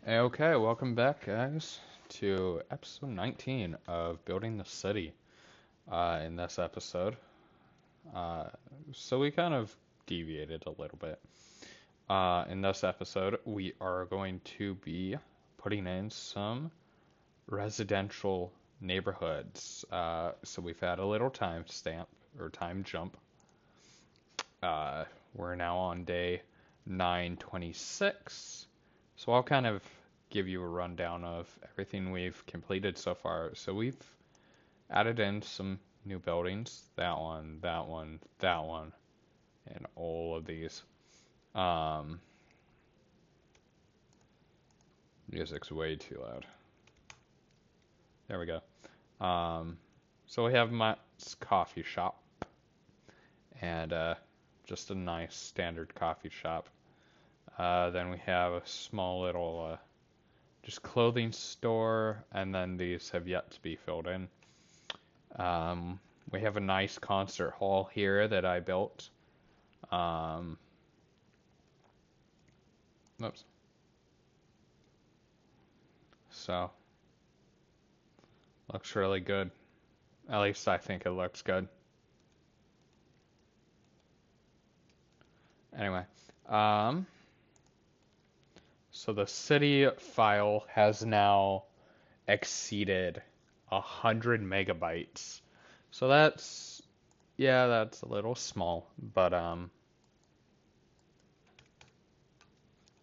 Okay, welcome back, guys, to episode 19 of Building the City. In this episode, uh, so we kind of deviated a little bit. In this episode, we are going to be putting in some residential neighborhoods. So we've had a little time stamp or time jump. We're now on day 926. So I'll kind of give you a rundown of everything we've completed so far. So we've added in some new buildings. That one, that one, that one, and all of these. Um, Music's way too loud. There we go. So we have my coffee shop and just a nice standard coffee shop. Then we have a small little just clothing store, and then these have yet to be filled in. We have a nice concert hall here that I built. Oops. So, looks really good. At least I think it looks good. Anyway, um, so the city file has now exceeded 100 MB. So that's a little small, but I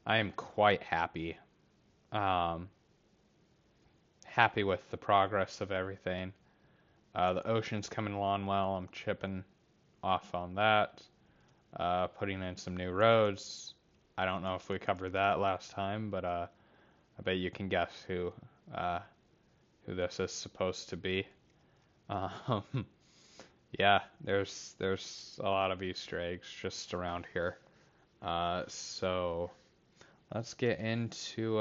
am quite happy. Um, Happy with the progress of everything. The ocean's coming along well. I'm chipping off on that. Putting in some new roads. I don't know if we covered that last time, but I bet you can guess who this is supposed to be. Um, yeah, there's a lot of Easter eggs just around here. So let's get into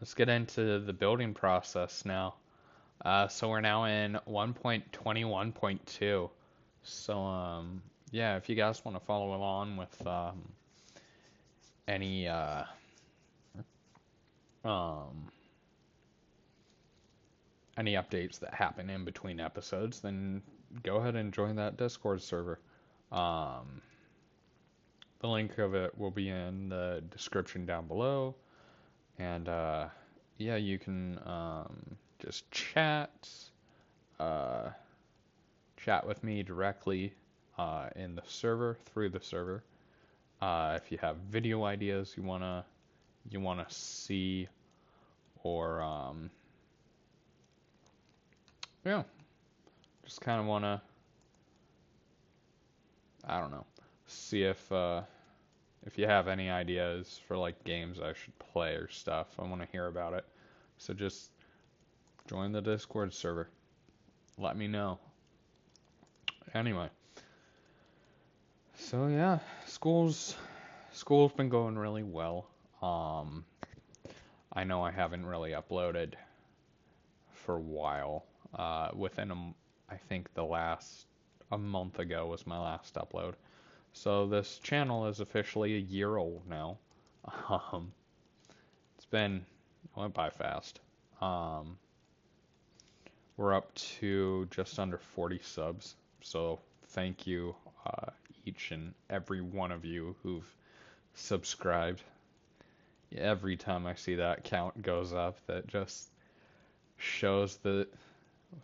the building process now. So we're now in 1.21.2. So yeah, if you guys want to follow along with any um, any updates that happen in between episodes, then go ahead and join that Discord server. Um, the link of it will be in the description down below, and yeah, you can just uh, chat with me directly in the server through the server. If you have video ideas you wanna see, or yeah, just kind of wanna, I don't know, see if you have any ideas for like games I should play or stuff. I want to hear about it. So just join the Discord server. Let me know. Anyway, so yeah, school's been going really well. Um, I know I haven't really uploaded for a while. I think a month ago was my last upload. So this channel is officially a year old now. Um, it went by fast. Um, we're up to just under 40 subs. So thank you, each and every one of you who've subscribed. Every time I see that count goes up, that just shows that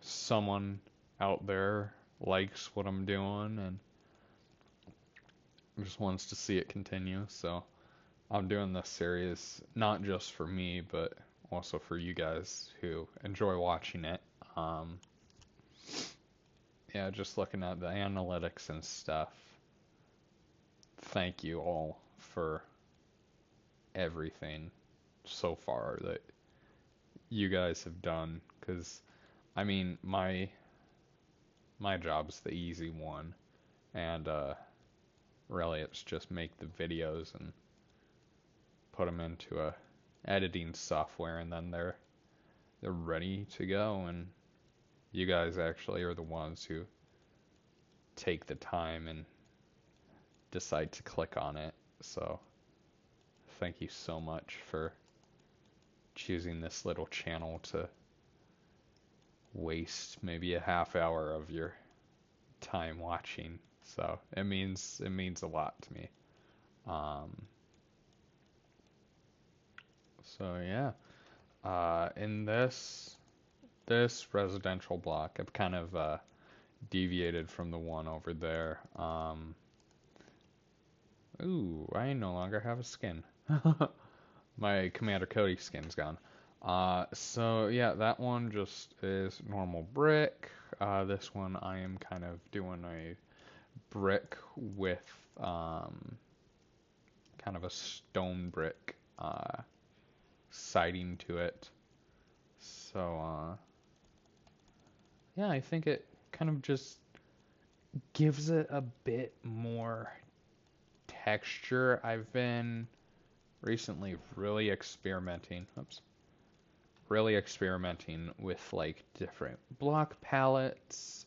someone out there likes what I'm doing and just wants to see it continue. So I'm doing this series not just for me, but also for you guys who enjoy watching it. Um, yeah, just looking at the analytics and stuff. Thank you all for everything so far that you guys have done, because I mean my job's the easy one, and really it's just make the videos and put them into a editing software, and then they're ready to go, and you guys actually are the ones who take the time and decide to click on it. So thank you so much for choosing this little channel to waste maybe a half hour of your time watching. So it means a lot to me. Um, so yeah, in this residential block, I've kind of deviated from the one over there. Ooh, I no longer have a skin. My Commander Cody skin's gone. So yeah, that one just is normal brick. This one I am kind of doing a brick with kind of a stone brick siding to it. So yeah, I think it kind of just gives it a bit more texture. I've been recently really experimenting with like different block palettes.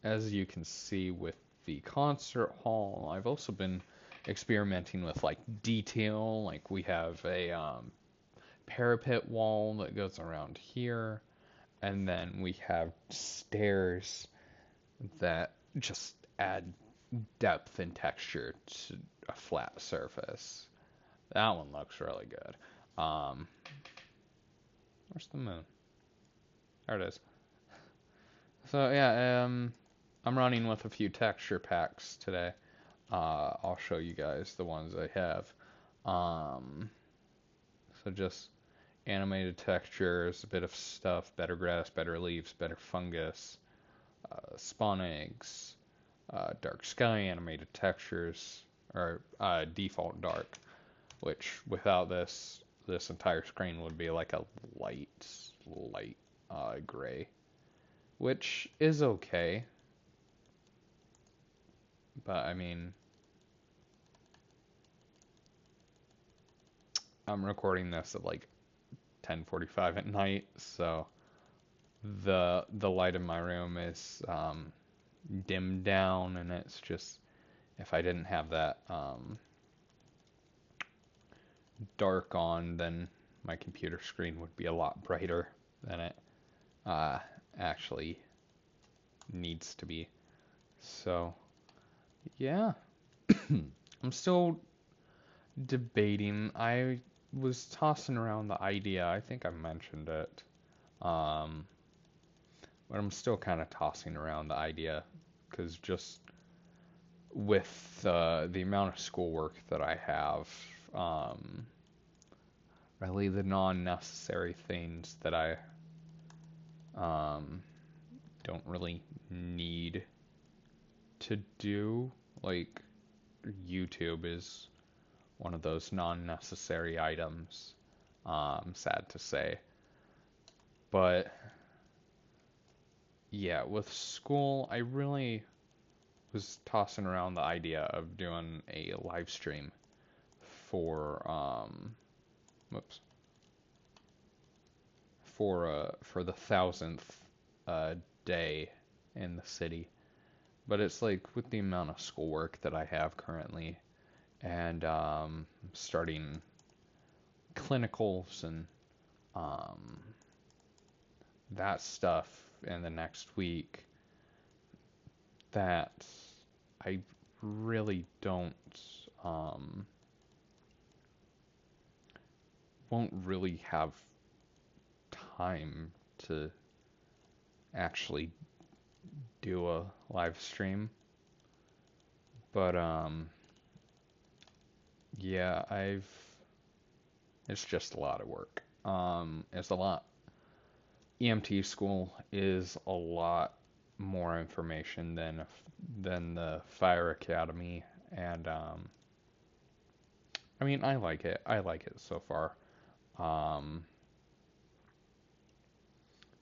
As you can see with the concert hall, I've also been experimenting with like detail. Like we have a parapet wall that goes around here, and then we have stairs that just add depth and texture to a flat surface. That one looks really good. Where's the moon? There it is. So yeah, I'm running with a few texture packs today. I'll show you guys the ones I have. So just animated textures, a bit of stuff, better grass, better leaves, better fungus, spawn eggs, dark sky animated textures, or default dark, which without this entire screen would be like a light gray, which is okay. But I mean, I'm recording this at like 10:45 at night, so the light in my room is dimmed down, and it's just if I didn't have that dark on, then my computer screen would be a lot brighter than it uh, actually needs to be. So yeah, I'm still debating. I was tossing around the idea. I think I mentioned it. Um, but I'm still kind of tossing around the idea because just with the amount of schoolwork that I have, really the non-necessary things that I don't really need to do, like YouTube is one of those non-necessary items. Sad to say, but yeah, with school, I really was tossing around the idea of doing a live stream for whoops, for the 1,000th day in the city. But it's like with the amount of schoolwork that I have currently, and starting clinicals and um, that stuff in the next week, that I really don't won't really have time to actually do a live stream. But yeah, it's just a lot of work. It's a lot. EMT school is a lot more information than the fire academy, and I mean, I like it. I like it so far. Um,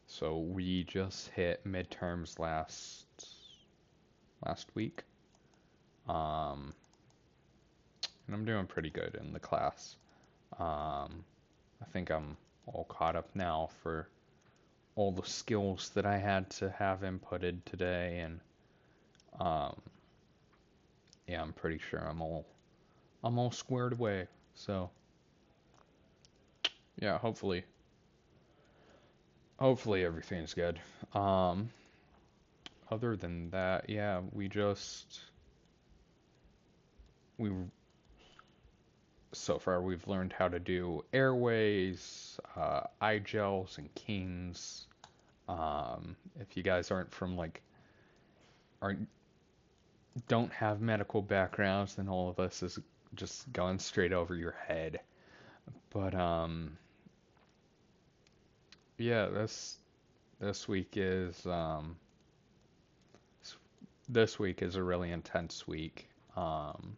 so we just hit midterms last week. And I'm doing pretty good in the class. I think I'm all caught up now for all the skills that I had to have inputted today, and um, yeah, I'm pretty sure I'm all squared away. So Yeah, hopefully everything's good. Um, Other than that, yeah, we so far we've learned how to do airways, eye gels, and canes. If you guys aren't don't have medical backgrounds, then all of us is just going straight over your head. But yeah, this week is this week is a really intense week. Um,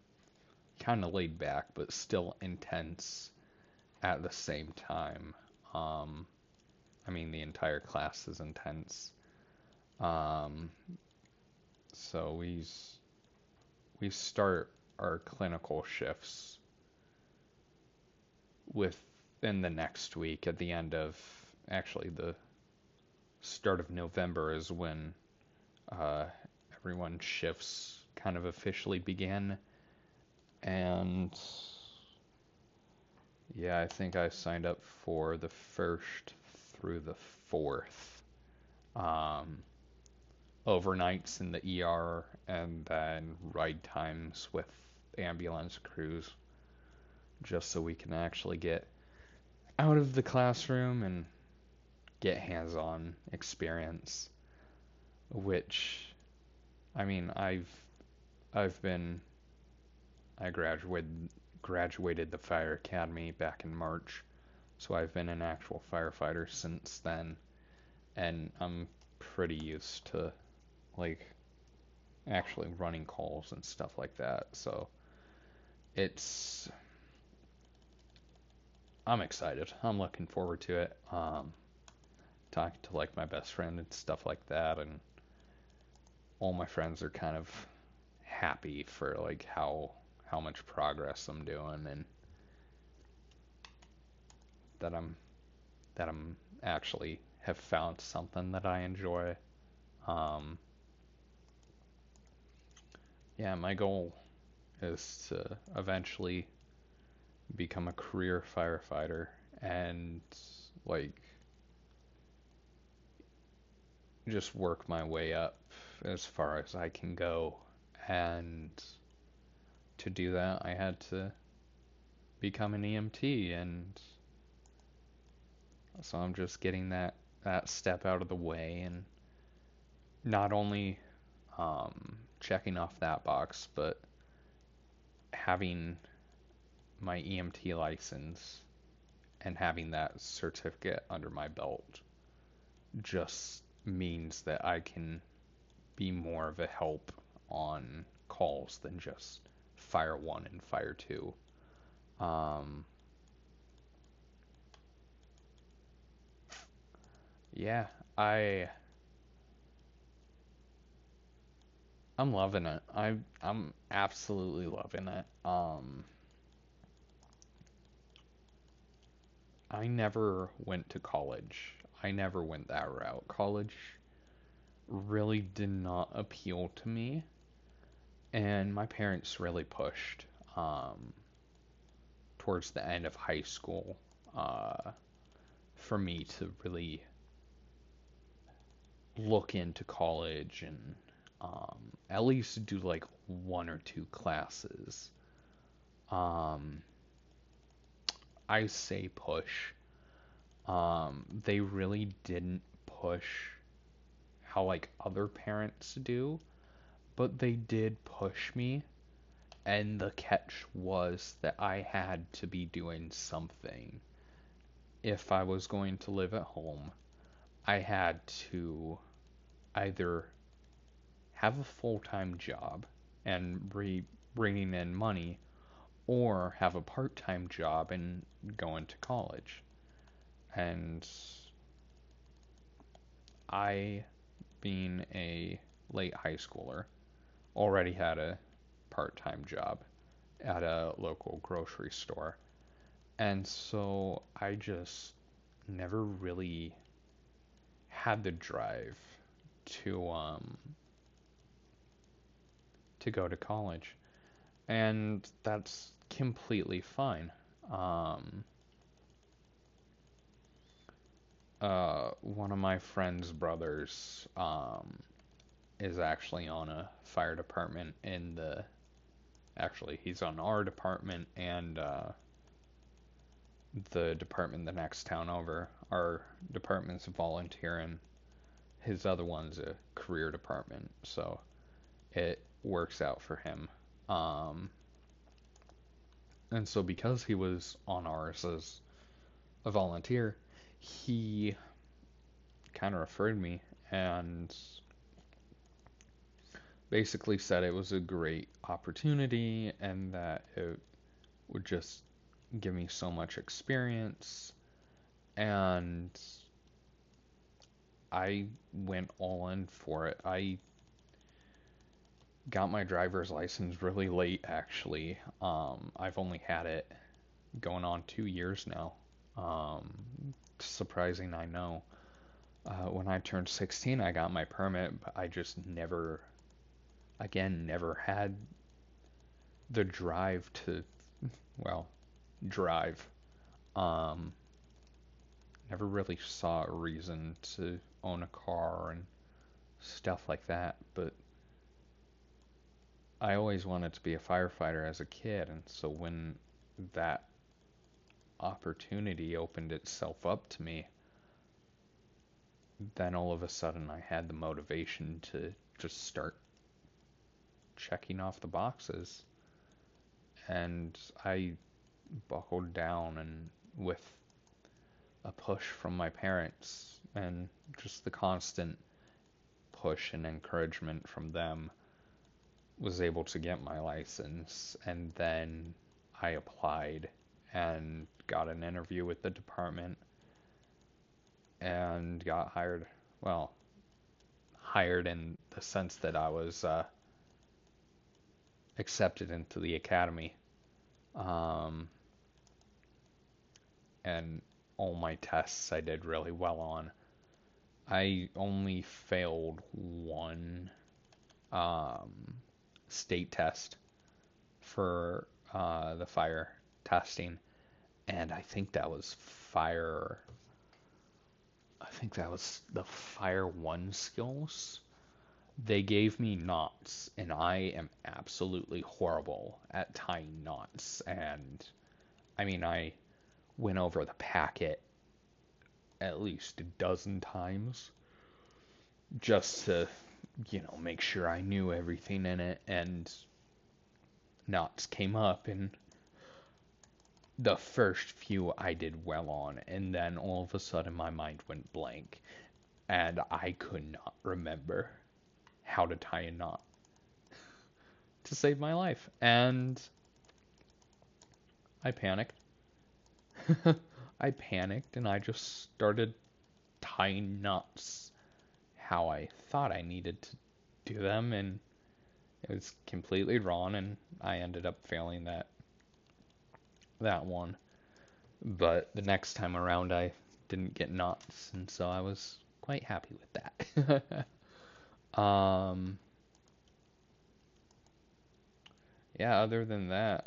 Kind of laid back, but still intense at the same time. Um, I mean, the entire class is intense. Um, so we start our clinical shifts within the next week. At the end of actually the start of November is when uh, everyone's shifts kind of officially begin. And yeah, I think I signed up for the first through the fourth. Um, Overnights in the ER and then ride times with ambulance crews just so we can actually get out of the classroom and get hands-on experience, which I mean, I've been I graduated the fire academy back in March, so I've been an actual firefighter since then, and I'm pretty used to like actually running calls and stuff like that. So it's I'm excited. I'm looking forward to it. Talking to like my best friend and stuff like that, and all my friends are kind of happy for like how much progress I'm doing and that I'm actually have found something that I enjoy. Um, yeah, my goal is to eventually become a career firefighter and like just work my way up as far as I can go. And to do that, I had to become an EMT, and so I'm just getting that step out of the way, and not only checking off that box, but having my EMT license and having that certificate under my belt just means that I can be more of a help on calls than just fire one and fire two. Um, yeah, I I'm loving it. I'm absolutely loving it. I never went to college. I never went that route. College really did not appeal to me, and my parents really pushed um, towards the end of high school uh, for me to really look into college and at least do like one or two classes. Um, I say push. They really didn't push how like other parents do, but they did push me. And the catch was that I had to be doing something. If I was going to live at home, I had to either have a full-time job and bringing in money, or have a part-time job and go into college. And I, being a late high schooler, already had a part-time job at a local grocery store. And so I just never really had the drive to to go to college. And that's completely fine. Um one of my friend's brothers is actually on a fire department in the. Actually, he's on our department and the department the next town over. Our department's a volunteer, and his other one's a career department, so it works out for him. Um, and so because he was on ours as a volunteer, he kind of referred me and basically said it was a great opportunity and that it would just give me so much experience. And I went all in for it. I got my driver's license really late, actually. I've only had it going on 2 years now. Um, Surprising, I know. When I turned 16, I got my permit, but I just never, again, never had the drive to, well, drive. Um, Never really saw a reason to own a car and stuff like that, but I always wanted to be a firefighter as a kid, and so when that opportunity opened itself up to me, then all of a sudden I had the motivation to just start checking off the boxes. And I buckled down, and with a push from my parents and just the constant push and encouragement from them, was able to get my license. And then I applied and got an interview with the department and got hired. Well, hired in the sense that I was accepted into the academy. Um, and all my tests I did really well on. I only failed one um, state test for the fire testing, and I think that was fire. I think that was the Fire 1 skills. They gave me knots, and I am absolutely horrible at tying knots. And I mean, I went over the packet at least a dozen times just to, make sure I knew everything in it. And knots came up, and the first few I did well on, and then all of a sudden my mind went blank, and I could not remember how to tie a knot to save my life. And I panicked. I panicked and I just started tying knots how I thought I needed to do them, and it was completely wrong, and I ended up failing that one. But the next time around I didn't get knots, and so I was quite happy with that. Yeah, other than that,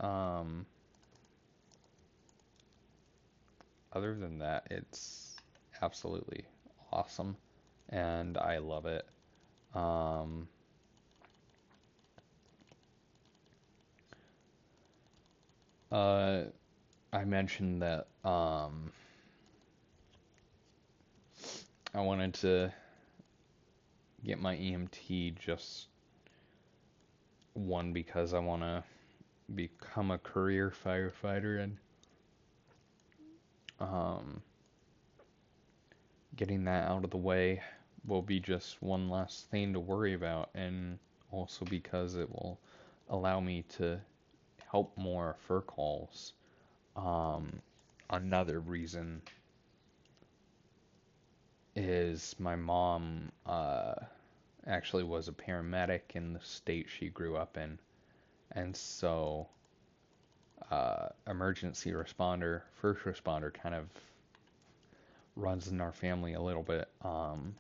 it's absolutely awesome, and I love it. Um, uh, I mentioned that I wanted to get my EMT, just one, because I want to become a career firefighter, and um, getting that out of the way will be just one less thing to worry about, and also because it will allow me to help more fur calls. Um, Another reason is my mom actually was a paramedic in the state she grew up in, and so emergency responder, first responder kind of runs in our family a little bit. One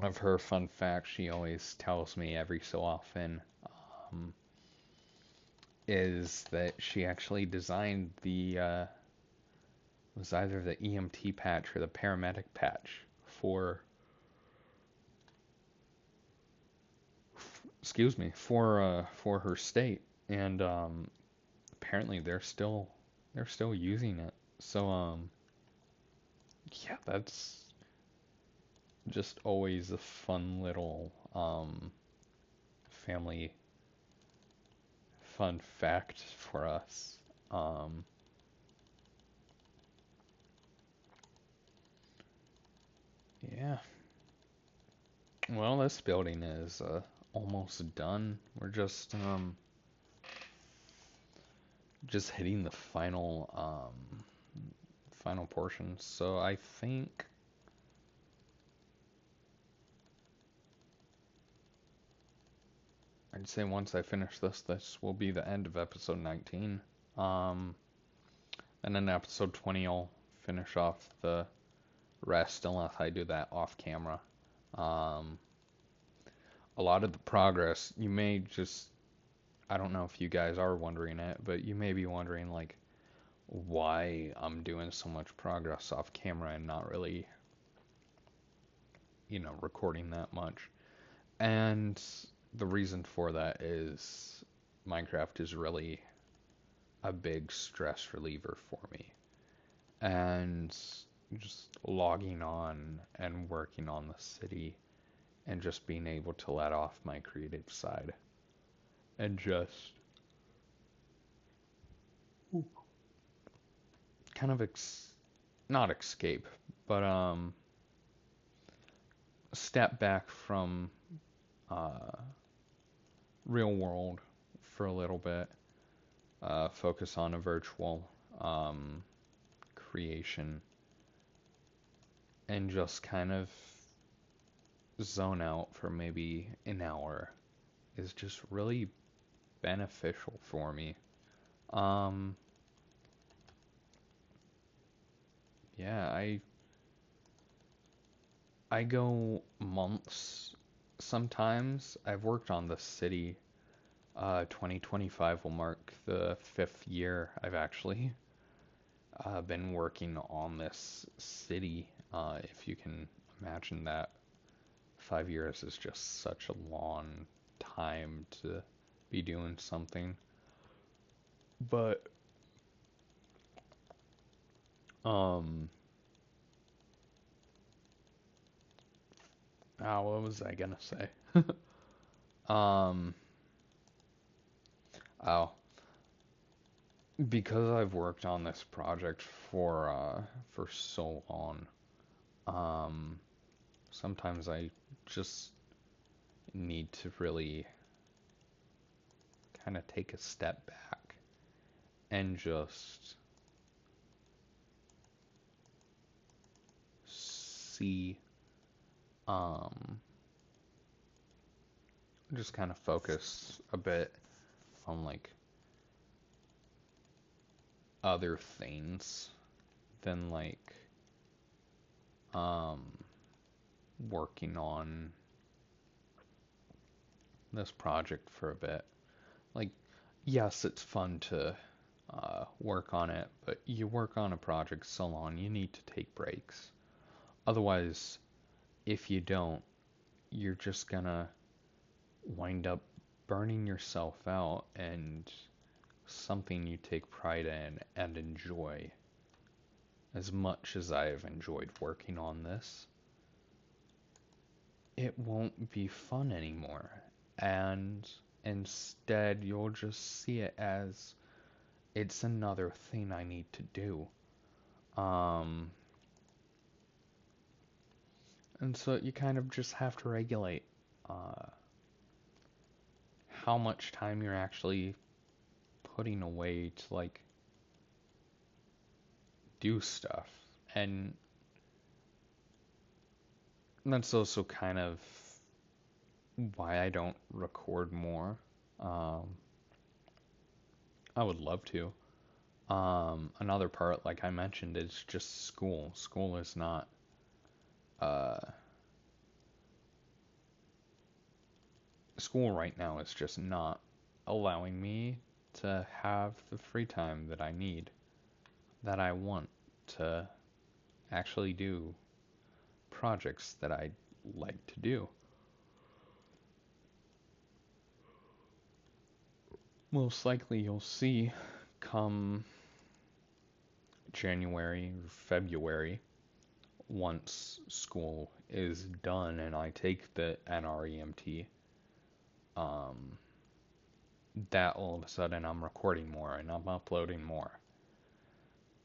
of her fun facts she always tells me every so often um, is that she actually designed the was either the EMT patch or the paramedic patch for, excuse me, for her state, and apparently they're still using it. So yeah, that's just always a fun little family fun fact for us. Um, yeah. Well, this building is almost done. We're just hitting the final portions. So I think I'd say once I finish this will be the end of episode 19. Um, and then episode 20 I'll finish off the rest unless I do that off camera. Um, a lot of the progress you may just, I don't know if you guys are wondering it, but you may be wondering like why I'm doing so much progress off camera and not really, recording that much. And the reason for that is Minecraft is really a big stress reliever for me. And just logging on and working on the city and just being able to let off my creative side and just kind of not escape, but step back from uh, real world for a little bit, focus on a virtual um, creation, and just kind of zone out for maybe an hour is just really beneficial for me. Um, yeah, I go months sometimes. I've worked on the city. 2025 will mark the 5th year I've actually been working on this city. If you can imagine that, 5 years is just such a long time to be doing something. But um, what was I gonna say? Um, oh, because I've worked on this project for so long, um, sometimes I just need to really kind of take a step back and just see, um, just kind of focus a bit on like other things than like um working on this project for a bit. Like, yes, it's fun to work on it, but you work on a project so long, you need to take breaks. Otherwise, if you don't, you're just gonna wind up burning yourself out, and something you take pride in and enjoy. As much as I've enjoyed working on this, it won't be fun anymore. And instead, you'll just see it as it's another thing I need to do. Um, and so you kind of just have to regulate uh, how much time you're actually putting away to like do stuff. And that's also kind of why I don't record more. Um, I would love to. Another part, like I mentioned, is just school. School is not, uh, school right now is just not allowing me to have the free time that I need, that I want. to actually do projects that I like to do. Most likely you'll see come January or February, once school is done and I take the NREMT, um, that all of a sudden I'm recording more and I'm uploading more.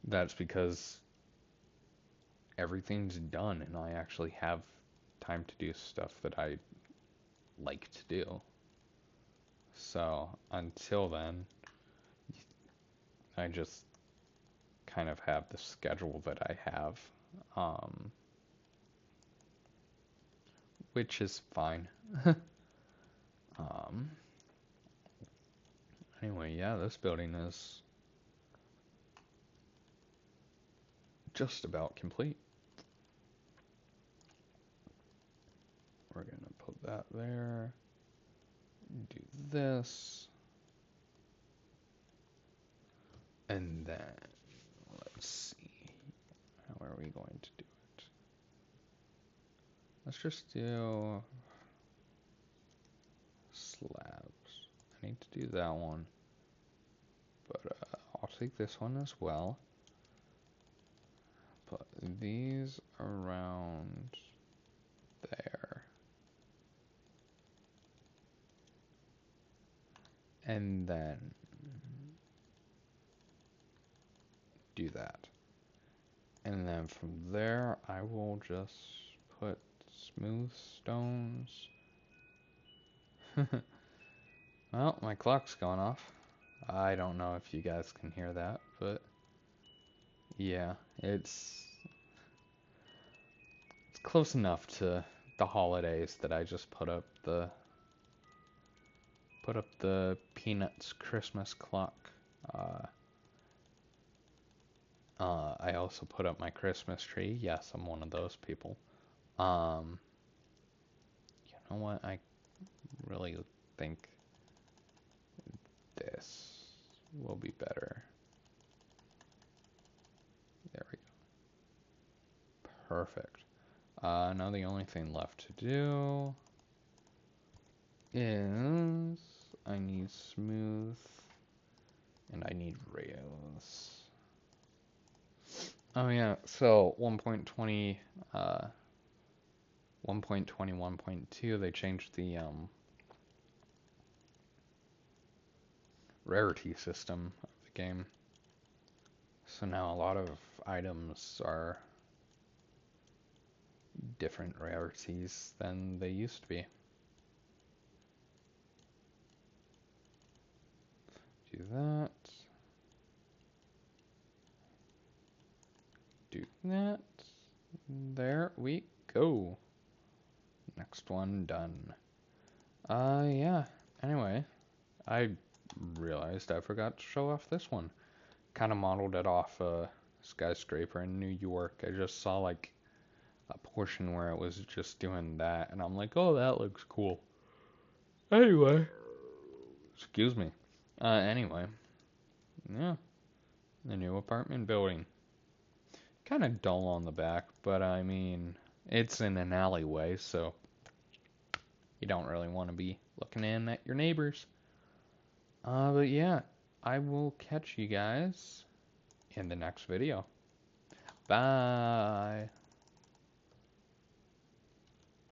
That's because everything's done and I actually have time to do stuff that I like to do. So until then, I just kind of have the schedule that I have, um, which is fine. um, anyway, yeah, this building is just about complete. We're gonna put that there, do this, and then let's see, how are we going to do it? Let's just do slabs. I need to do that one, but I'll take this one as well. Put these around there. And then do that. And then from there, I will just put smooth stones. Well, my clock's gone off. I don't know if you guys can hear that, but yeah, it's close enough to the holidays that I just put up the Peanuts Christmas clock. I also put up my Christmas tree. Yes, I'm one of those people. You know what? I really think this will be better. There we go. Perfect. Now the only thing left to do is I need smooth and I need rails. Oh yeah, so 1.20, 1.21.2, they changed the rarity system of the game. So now a lot of items are different rarities than they used to be. Do that. Do that. There we go. Next one done. Yeah. Anyway, I realized I forgot to show off this one. Kind of modeled it off a skyscraper in New York. I just saw like a portion where it was just doing that, and I'm like, oh, that looks cool. Anyway, excuse me. Anyway, yeah, the new apartment building. Kind of dull on the back, but I mean, it's in an alleyway, so you don't really want to be looking in at your neighbors. But yeah, I will catch you guys in the next video. Bye.